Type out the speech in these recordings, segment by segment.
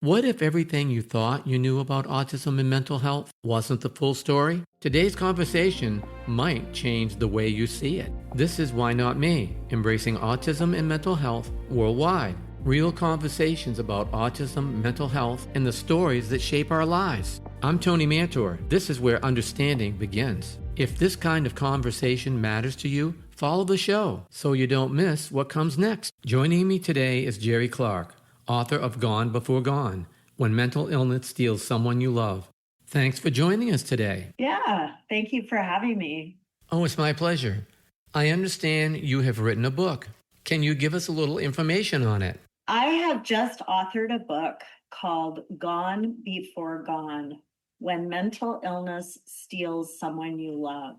What if everything you thought you knew about autism and mental health wasn't the full story? Today's conversation might change the way you see it. This is Why Not Me, embracing autism and mental health worldwide. Real conversations about autism, mental health, and the stories that shape our lives. I'm Tony Mantor. This is where understanding begins. If this kind of conversation matters to you, follow the show so you don't miss what comes next. Joining me today is Jerri Clark, author of Gone Before Gone, When Mental Illness Steals Someone You Love. Thanks for joining us today. Yeah, thank you for having me. Oh, it's my pleasure. I understand you have written a book. Can you give us a little information on it? I have just authored a book called Gone Before Gone, When Mental Illness Steals Someone You Love.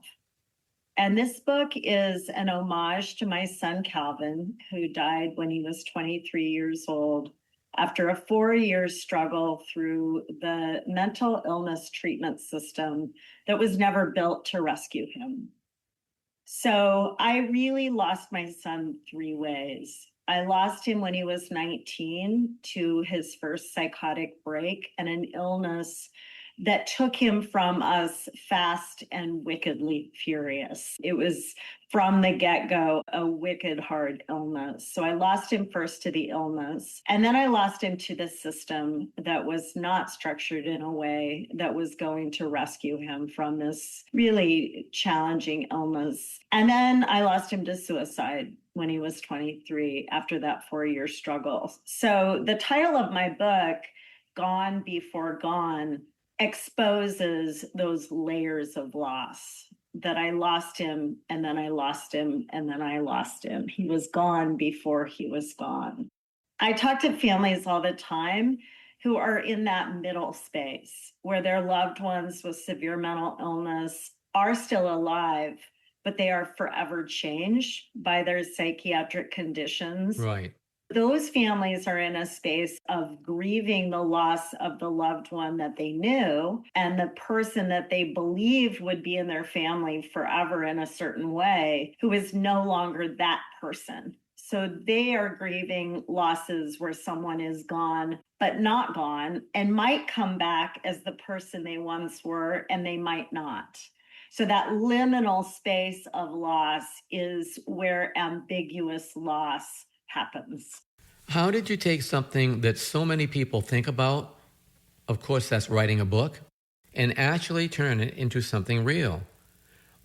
And this book is an homage to my son, Calvin, who died when he was 23 years old after a 4-year struggle through the mental illness treatment system that was never built to rescue him. So I really lost my son 3 ways. I lost him when he was 19 to his first psychotic break and an illness that took him from us fast and wickedly furious. It was from the get-go a wicked hard illness. So I lost him first to the illness, and then I lost him to the system that was not structured in a way that was going to rescue him from this really challenging illness. And then I lost him to suicide when he was 23 after that 4-year struggle. So the title of my book, Gone Before Gone, exposes those layers of loss, that I lost him and then I lost him and then I lost him. He was gone before he was gone. I talk to families all the time who are in that middle space where their loved ones with severe mental illness are still alive, but they are forever changed by their psychiatric conditions. Right. Those families are in a space of grieving the loss of the loved one that they knew and the person that they believed would be in their family forever in a certain way, who is no longer that person. So they are grieving losses where someone is gone, but not gone, and might come back as the person they once were, and they might not. So that liminal space of loss is where ambiguous loss happens. How did you take something that so many people think about, of course that's writing a book, and actually turn it into something real?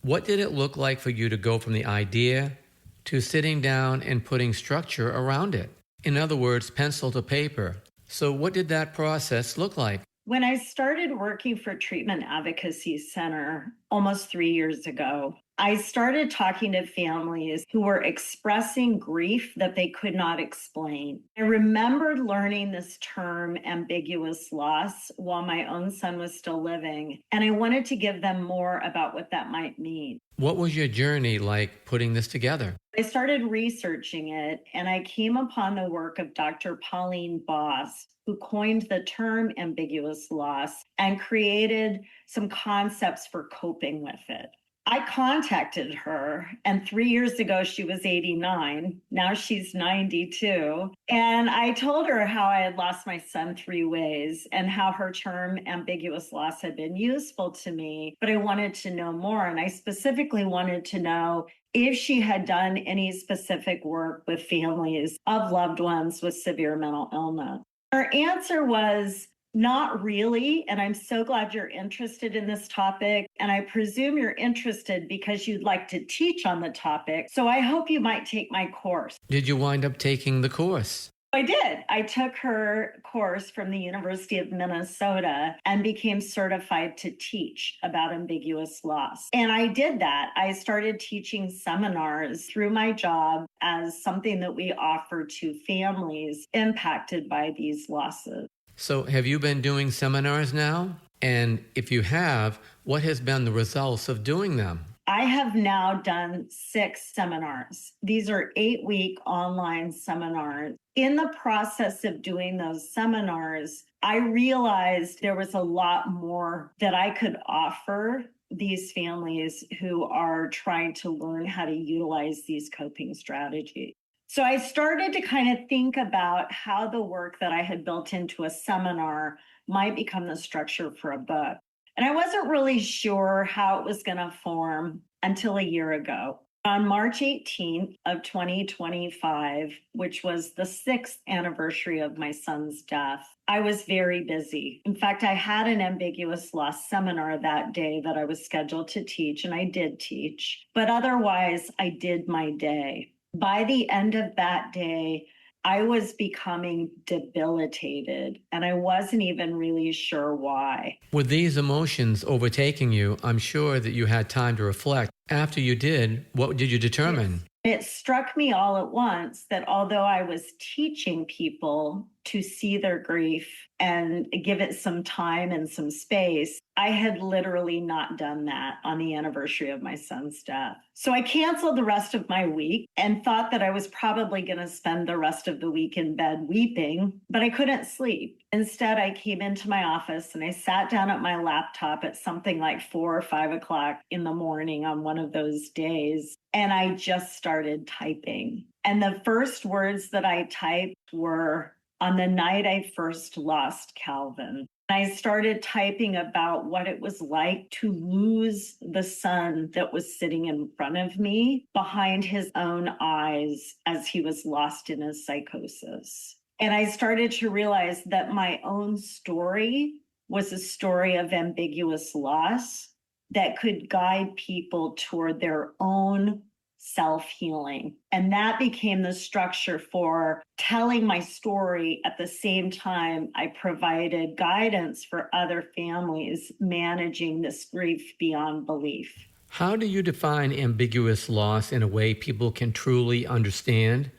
What did it look like for you to go from the idea to sitting down and putting structure around it? In other words, pencil to paper. So what did that process look like? When I started working for Treatment Advocacy Center almost 3 years ago, I started talking to families who were expressing grief that they could not explain. I remembered learning this term ambiguous loss while my own son was still living, and I wanted to give them more about what that might mean. What was your journey like putting this together? I started researching it, and I came upon the work of Dr. Pauline Boss, who coined the term ambiguous loss and created some concepts for coping with it. I contacted her, and 3 years ago, she was 89. Now she's 92. And I told her how I had lost my son 3 ways and how her term ambiguous loss had been useful to me. But I wanted to know more. And I specifically wanted to know if she had done any specific work with families of loved ones with severe mental illness. Her answer was, not really, and I'm so glad you're interested in this topic, and I presume you're interested because you'd like to teach on the topic, so I hope you might take my course. Did you wind up taking the course? I did. I took her course from the University of Minnesota and became certified to teach about ambiguous loss. And I did that. I started teaching seminars through my job as something that we offer to families impacted by these losses. So have you been doing seminars now? And if you have, what has been the results of doing them? I have now done 6 seminars. These are 8-week online seminars. In the process of doing those seminars, I realized there was a lot more that I could offer these families who are trying to learn how to utilize these coping strategies. So I started to kind of think about how the work that I had built into a seminar might become the structure for a book. And I wasn't really sure how it was going to form until a year ago. On March 18th of 2025, which was the 6th anniversary of my son's death, I was very busy. In fact, I had an ambiguous loss seminar that day that I was scheduled to teach, and I did teach. But otherwise, I did my day. By the end of that day, I was becoming debilitated, and I wasn't even really sure why. With these emotions overtaking you, I'm sure that you had time to reflect. After you did, what did you determine? It struck me all at once that although I was teaching people to see their grief and give it some time and some space, I had literally not done that on the anniversary of my son's death. So I canceled the rest of my week and thought that I was probably going to spend the rest of the week in bed weeping, but I couldn't sleep. Instead, I came into my office and I sat down at my laptop at something like 4 or 5 o'clock in the morning on one of those days. And I just started typing. And the first words that I typed were, "On the night I first lost Calvin." I started typing about what it was like to lose the son that was sitting in front of me behind his own eyes as he was lost in his psychosis. And I started to realize that my own story was a story of ambiguous loss that could guide people toward their own self-healing. And that became the structure for telling my story. At the same time, I provided guidance for other families managing this grief beyond belief. How do you define ambiguous loss in a way people can truly understand?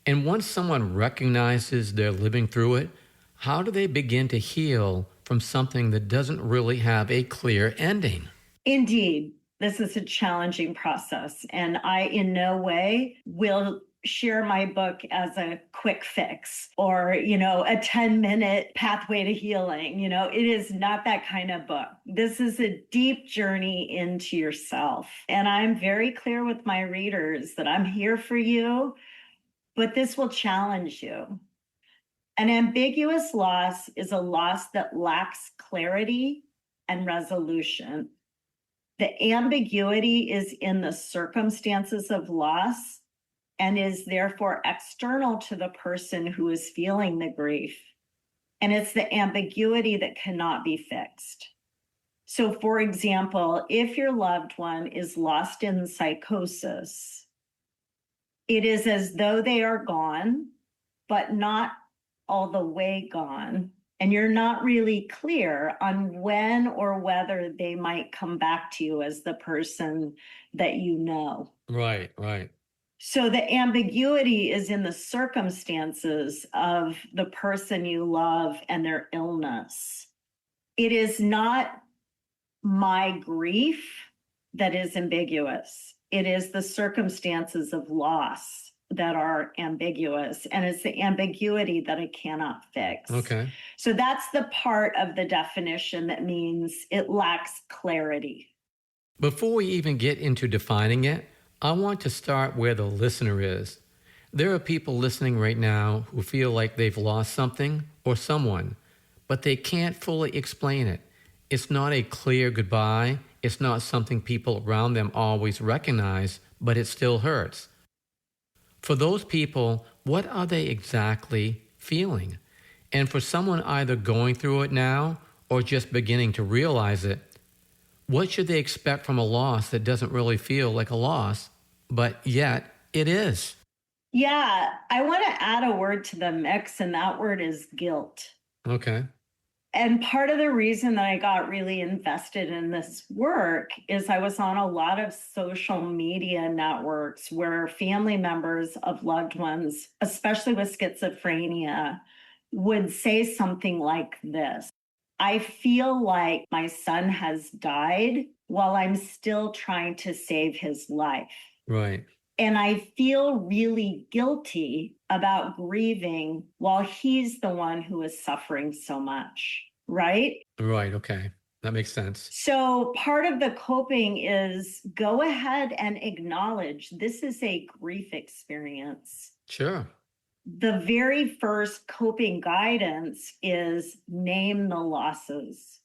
And once someone recognizes they're living through it, how do they begin to heal from something that doesn't really have a clear ending? Indeed, this is a challenging process, and I in no way will share my book as a quick fix or, a 10-minute pathway to healing. It is not that kind of book. This is a deep journey into yourself. And I'm very clear with my readers that I'm here for you, but this will challenge you. An ambiguous loss is a loss that lacks clarity and resolution. The ambiguity is in the circumstances of loss and is therefore external to the person who is feeling the grief. And it's the ambiguity that cannot be fixed. So, for example, if your loved one is lost in psychosis, it is as though they are gone, but not all the way gone. And you're not really clear on when or whether they might come back to you as the person that you know. Right, right. So the ambiguity is in the circumstances of the person you love and their illness. It is not my grief that is ambiguous. It is the circumstances of loss that are ambiguous, and it's the ambiguity that I cannot fix. Okay. So that's the part of the definition that means it lacks clarity. Before we even get into defining it, I want to start where the listener is. There are people listening right now who feel like they've lost something or someone, but they can't fully explain it. It's not a clear goodbye. It's not something people around them always recognize, but it still hurts. For those people, what are they exactly feeling? And for someone either going through it now or just beginning to realize it, what should they expect from a loss that doesn't really feel like a loss, but yet it is? Yeah, I want to add a word to the mix, and that word is guilt. Okay. And part of the reason that I got really invested in this work is I was on a lot of social media networks where family members of loved ones, especially with schizophrenia, would say something like this: "I feel like my son has died while I'm still trying to save his life. Right. And I feel really guilty about grieving while he's the one who is suffering so much." Right? Right. Okay. That makes sense. So part of the coping is go ahead and acknowledge this is a grief experience. Sure. The very first coping guidance is name the losses.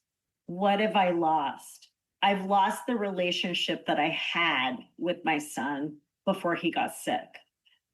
What have I lost? I've lost the relationship that I had with my son before he got sick.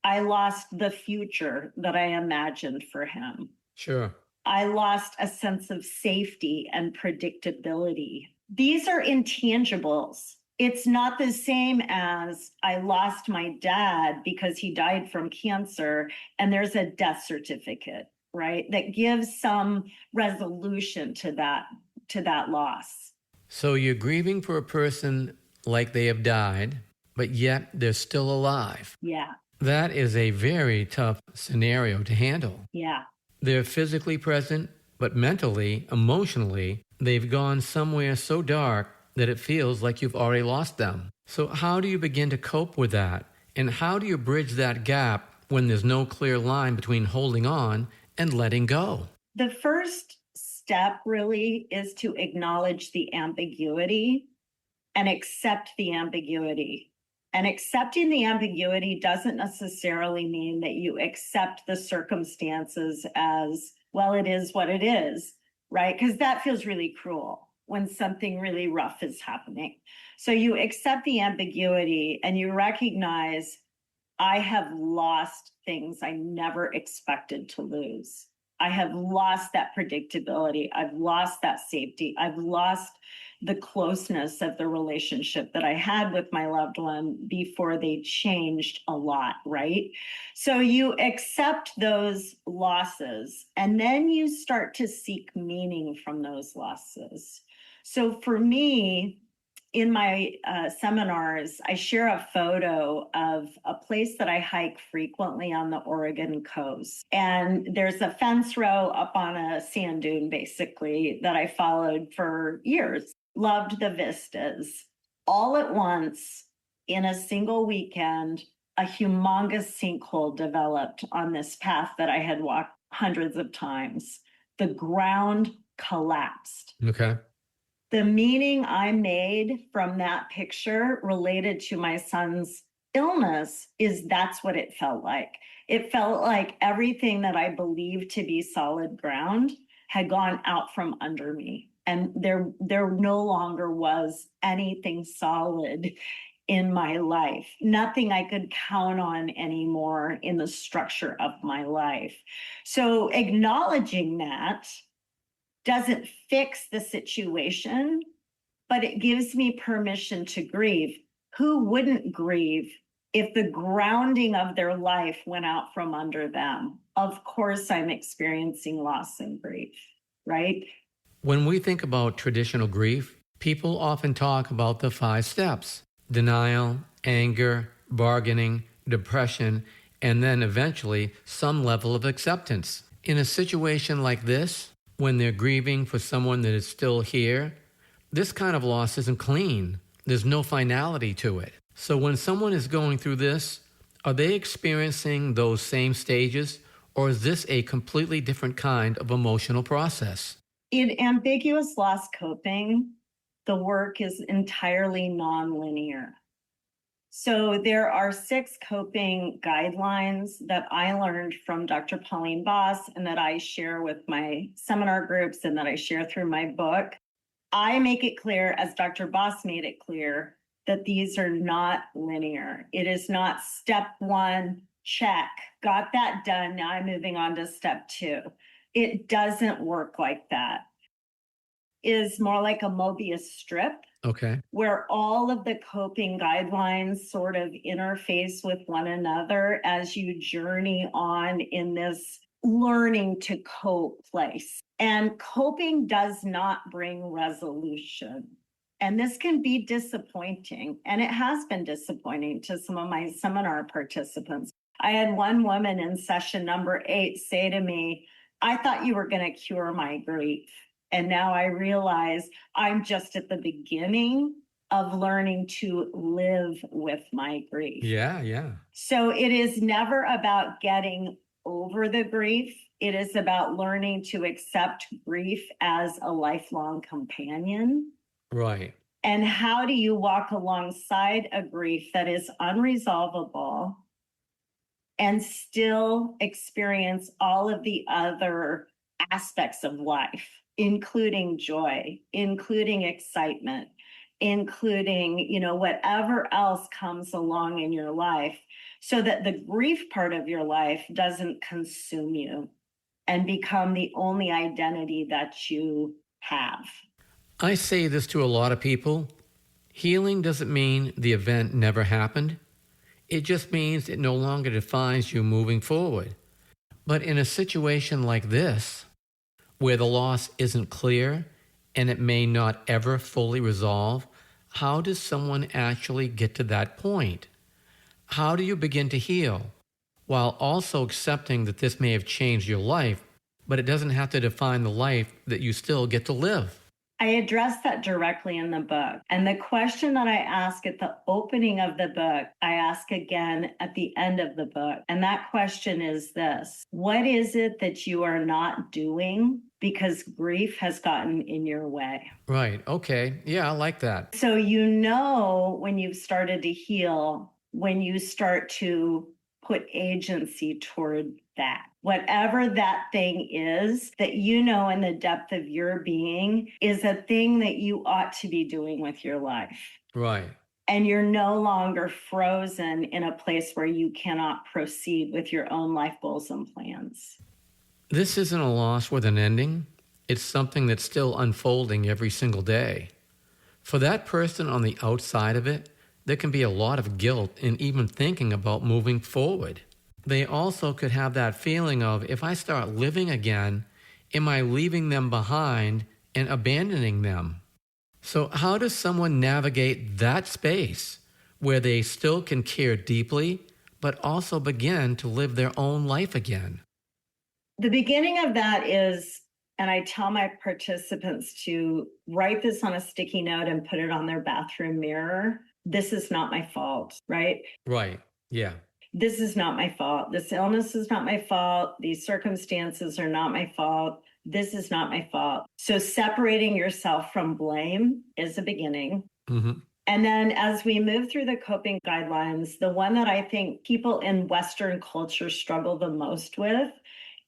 I lost the future that I imagined for him. Sure. I lost a sense of safety and predictability. These are intangibles. It's not the same as I lost my dad because he died from cancer and there's a death certificate, right? That gives some resolution to that loss. So you're grieving for a person like they have died, but yet they're still alive. Yeah. That is a very tough scenario to handle. Yeah. They're physically present, but mentally, emotionally, they've gone somewhere so dark that it feels like you've already lost them. So how do you begin to cope with that? And how do you bridge that gap when there's no clear line between holding on and letting go? The first step really is to acknowledge the ambiguity and accept the ambiguity. And accepting the ambiguity doesn't necessarily mean that you accept the circumstances as, well, it is what it is, right? Because that feels really cruel when something really rough is happening. So you accept the ambiguity and you recognize, I have lost things I never expected to lose. I have lost that predictability. I've lost that safety. I've lost the closeness of the relationship that I had with my loved one before they changed a lot, right? So you accept those losses and then you start to seek meaning from those losses. So for me, in my seminars, I share a photo of a place that I hike frequently on the Oregon coast. And there's a fence row up on a sand dune, basically, that I followed for years. Loved the vistas. All at once, in a single weekend, a humongous sinkhole developed on this path that I had walked hundreds of times. The ground collapsed. Okay. The meaning I made from that picture related to my son's illness is that's what it felt like. It felt like everything that I believed to be solid ground had gone out from under me. And there no longer was anything solid in my life, nothing I could count on anymore in the structure of my life. So acknowledging that doesn't fix the situation, but it gives me permission to grieve. Who wouldn't grieve if the grounding of their life went out from under them? Of course, I'm experiencing loss and grief, right? When we think about traditional grief, people often talk about the 5 steps: denial, anger, bargaining, depression, and then eventually some level of acceptance. In a situation like this, when they're grieving for someone that is still here, this kind of loss isn't clean. There's no finality to it. So when someone is going through this, are they experiencing those same stages, or is this a completely different kind of emotional process? In ambiguous loss coping, the work is entirely nonlinear. So there are 6 coping guidelines that I learned from Dr. Pauline Boss and that I share with my seminar groups and that I share through my book. I make it clear, as Dr. Boss made it clear, that these are not linear. It is not step 1, check, got that done, now I'm moving on to step 2. It doesn't work like that. It is more like a Mobius strip. Okay. Where all of the coping guidelines sort of interface with one another as you journey on in this learning to cope place. And coping does not bring resolution. And this can be disappointing. And it has been disappointing to some of my seminar participants. I had one woman in session number 8 say to me, I thought you were going to cure my grief. And now I realize I'm just at the beginning of learning to live with my grief. Yeah. So it is never about getting over the grief. It is about learning to accept grief as a lifelong companion. Right. And how do you walk alongside a grief that is unresolvable and still experience all of the other aspects of life, including joy, including excitement, including, whatever else comes along in your life, so that the grief part of your life doesn't consume you and become the only identity that you have. I say this to a lot of people. Healing doesn't mean the event never happened. It just means it no longer defines you moving forward. But in a situation like this, where the loss isn't clear and it may not ever fully resolve, how does someone actually get to that point? How do you begin to heal while also accepting that this may have changed your life, but it doesn't have to define the life that you still get to live? I address that directly in the book. And the question that I ask at the opening of the book, I ask again at the end of the book. And that question is this: what is it that you are not doing because grief has gotten in your way? Right. Okay. Yeah, I like that. So when you've started to heal, when you start to put agency toward that. Whatever that thing is that in the depth of your being is a thing that you ought to be doing with your life. Right. And you're no longer frozen in a place where you cannot proceed with your own life goals and plans. This isn't a loss with an ending. It's something that's still unfolding every single day. For that person on the outside of it, there can be a lot of guilt in even thinking about moving forward. They also could have that feeling of, if I start living again, am I leaving them behind and abandoning them? So how does someone navigate that space where they still can care deeply, but also begin to live their own life again? The beginning of that is, and I tell my participants to write this on a sticky note and put it on their bathroom mirror. This is not my fault, right? Right. Yeah. This is not my fault. This illness is not my fault. These circumstances are not my fault. This is not my fault. So separating yourself from blame is a beginning. Mm-hmm. And then as we move through the coping guidelines, the one that I think people in Western culture struggle the most with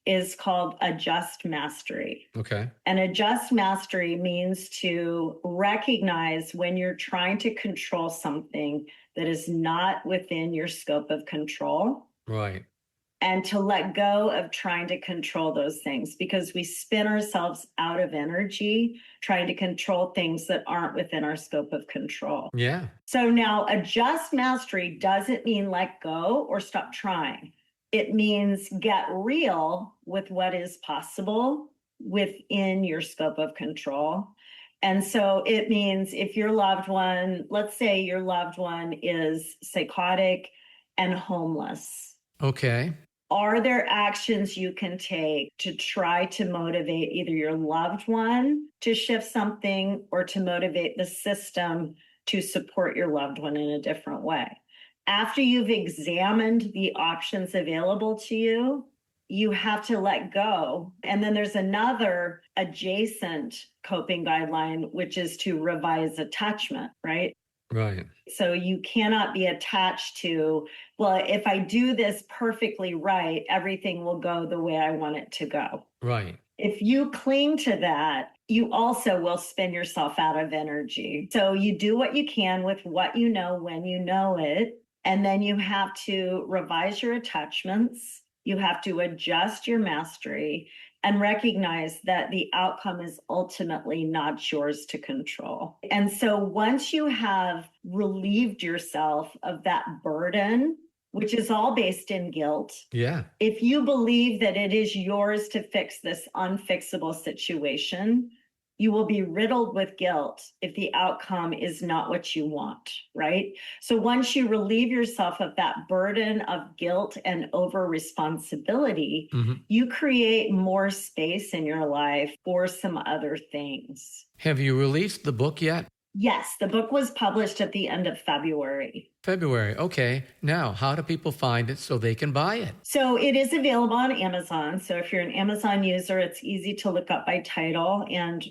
is called adjust mastery. Okay. And adjust mastery means to recognize when you're trying to control something that is not within your scope of control. Right. And to let go of trying to control those things, because we spin ourselves out of energy trying to control things that aren't within our scope of control. Yeah. So now adjust mastery doesn't mean let go or stop trying. It means get real with what is possible within your scope of control. And so it means if your loved one, let's say your loved one is psychotic and homeless. Okay. Are there actions you can take to try to motivate either your loved one to shift something or to motivate the system to support your loved one in a different way? After you've examined the options available to you, you have to let go. And then there's another adjacent coping guideline, which is to revise attachment, right? Right. So you cannot be attached to, well, if I do this perfectly right, everything will go the way I want it to go. Right. If you cling to that, you also will spin yourself out of energy. So you do what you can with what you know when you know it. And then you have to revise your attachments. You have to adjust your mastery and recognize that the outcome is ultimately not yours to control. And so once you have relieved yourself of that burden, which is all based in guilt. Yeah. If you believe that it is yours to fix this unfixable situation, you will be riddled with guilt if the outcome is not what you want, right? So once you relieve yourself of that burden of guilt and over responsibility, you create more space in your life for some other things. Have you released the book yet? Yes, the book was published at the end of February. February. Okay. Now, how do people find it so they can buy it? So it is available on Amazon. So if you're an Amazon user, it's easy to look up by title and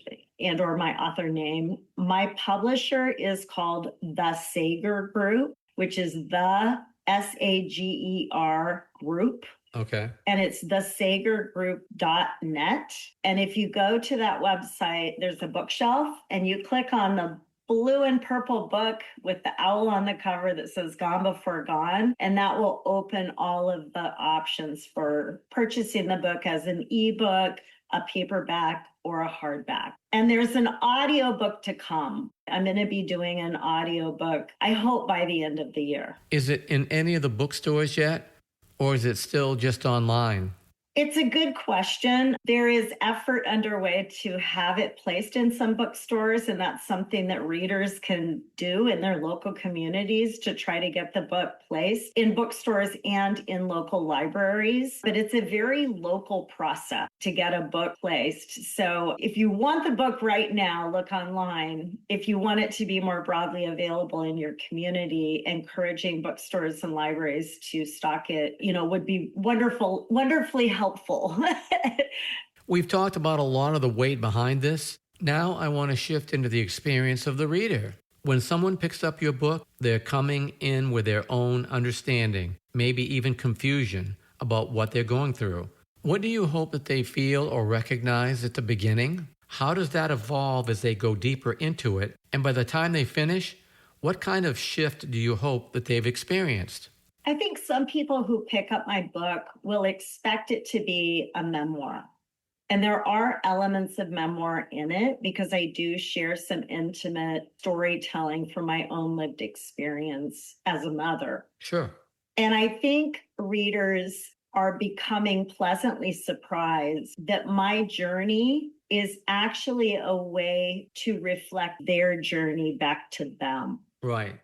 or my author name. My publisher is called The Sager Group, which is the SAGER group. Okay. And it's thesagergroup.net. And if you go to that website, there's a bookshelf and you click on the blue and purple book with the owl on the cover that says Gone Before Gone. And that will open all of the options for purchasing the book as an ebook, a paperback, or a hardback. And there's an audiobook to come. I'm going to be doing an audiobook, I hope by the end of the year. Is it in any of the bookstores yet? Or is it still just online? It's a good question. There is effort underway to have it placed in some bookstores, and that's something that readers can do in their local communities to try to get the book placed in bookstores and in local libraries. But it's a very local process to get a book placed. So if you want the book right now, look online. If you want it to be more broadly available in your community, encouraging bookstores and libraries to stock it, would be wonderfully helpful. We've talked about a lot of the weight behind this. Now I want to shift into the experience of the reader. When someone picks up your book, they're coming in with their own understanding, maybe even confusion about what they're going through. What do you hope that they feel or recognize at the beginning? How does that evolve as they go deeper into it? And by the time they finish, what kind of shift do you hope that they've experienced? I think some people who pick up my book will expect it to be a memoir. And there are elements of memoir in it because I do share some intimate storytelling from my own lived experience as a mother. Sure. And I think readers are becoming pleasantly surprised that my journey is actually a way to reflect their journey back to them. Right.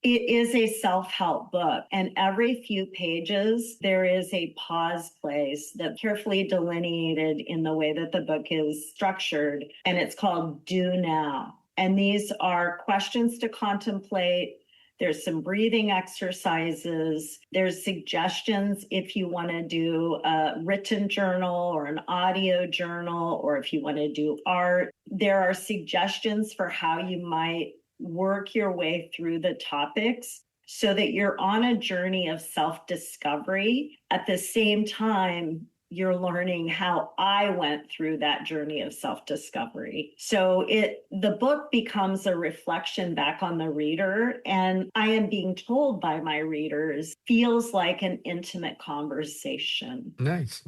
It is a self-help book, and every few pages, there is a pause place that's carefully delineated in the way that the book is structured, and it's called Do Now. And these are questions to contemplate. There's some breathing exercises. There's suggestions if you want to do a written journal or an audio journal, or if you want to do art. There are suggestions for how you might work your way through the topics so that you're on a journey of self-discovery. At the same time, you're learning how I went through that journey of self-discovery. So the book becomes a reflection back on the reader, and I am being told by my readers, feels like an intimate conversation. Nice.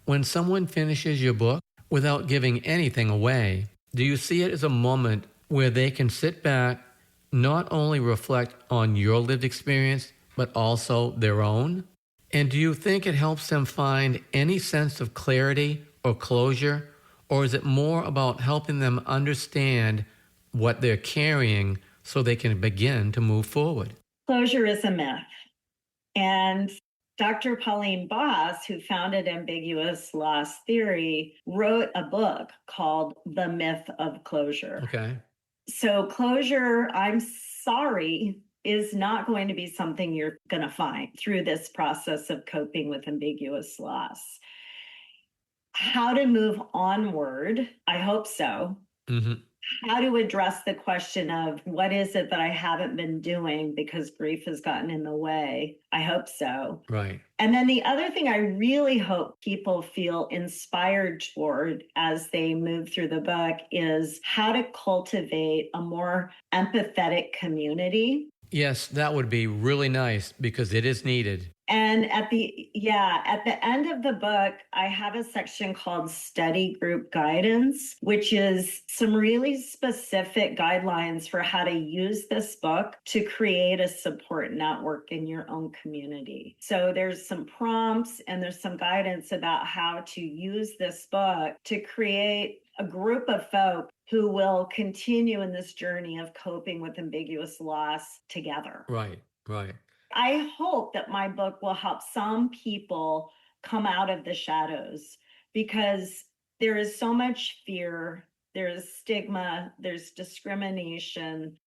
When someone finishes your book without giving anything away, do you see it as a moment where they can sit back, not only reflect on your lived experience, but also their own? And do you think it helps them find any sense of clarity or closure? Or is it more about helping them understand what they're carrying so they can begin to move forward? Closure is a myth. And Dr. Pauline Boss, who founded Ambiguous Loss Theory, wrote a book called The Myth of Closure. Okay. So closure, I'm sorry, is not going to be something you're going to find through this process of coping with ambiguous loss. How to move onward, I hope so. Mm-hmm. How to address the question of what is it that I haven't been doing because grief has gotten in the way? I hope so. Right. And then the other thing I really hope people feel inspired toward as they move through the book is how to cultivate a more empathetic community. Yes, that would be really nice because it is needed. And at the end of the book, I have a section called Study Group Guidance, which is some really specific guidelines for how to use this book to create a support network in your own community. So there's some prompts and there's some guidance about how to use this book to create a group of folk who will continue in this journey of coping with ambiguous loss together. Right. I hope that my book will help some people come out of the shadows because there is so much fear, there's stigma, there's discrimination,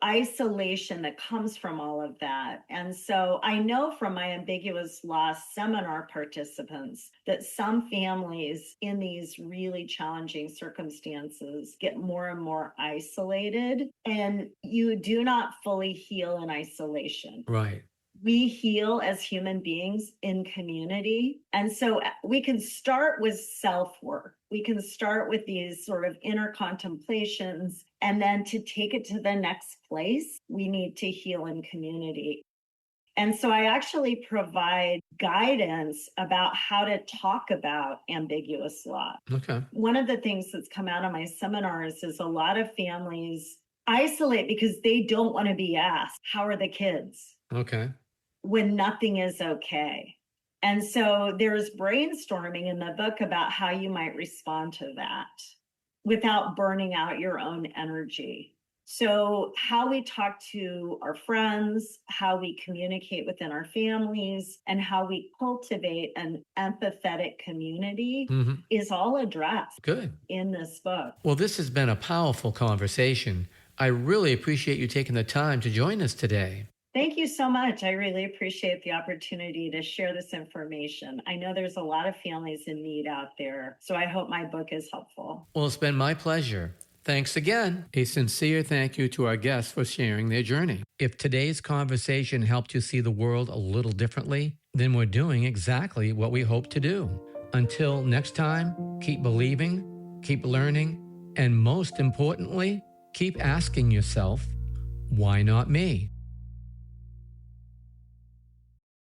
isolation that comes from all of that. And so I know from my ambiguous loss seminar participants that some families in these really challenging circumstances get more and more isolated, and you do not fully heal in isolation. Right. We heal as human beings in community. And so we can start with self-work. We can start with these sort of inner contemplations. And then to take it to the next place, we need to heal in community. And so I actually provide guidance about how to talk about ambiguous love. Okay. One of the things that's come out of my seminars is a lot of families isolate because they don't want to be asked, how are the kids? Okay. When nothing is okay. And so there's brainstorming in the book about how you might respond to that without burning out your own energy. So how we talk to our friends, how we communicate within our families, and how we cultivate an empathetic community is all addressed in this book. Well, this has been a powerful conversation. I really appreciate you taking the time to join us today. Thank you so much. I really appreciate the opportunity to share this information. I know there's a lot of families in need out there, so I hope my book is helpful. Well, it's been my pleasure. Thanks again. A sincere thank you to our guests for sharing their journey. If today's conversation helped you see the world a little differently, then we're doing exactly what we hope to do. Until next time, keep believing, keep learning, and most importantly, keep asking yourself, why not me?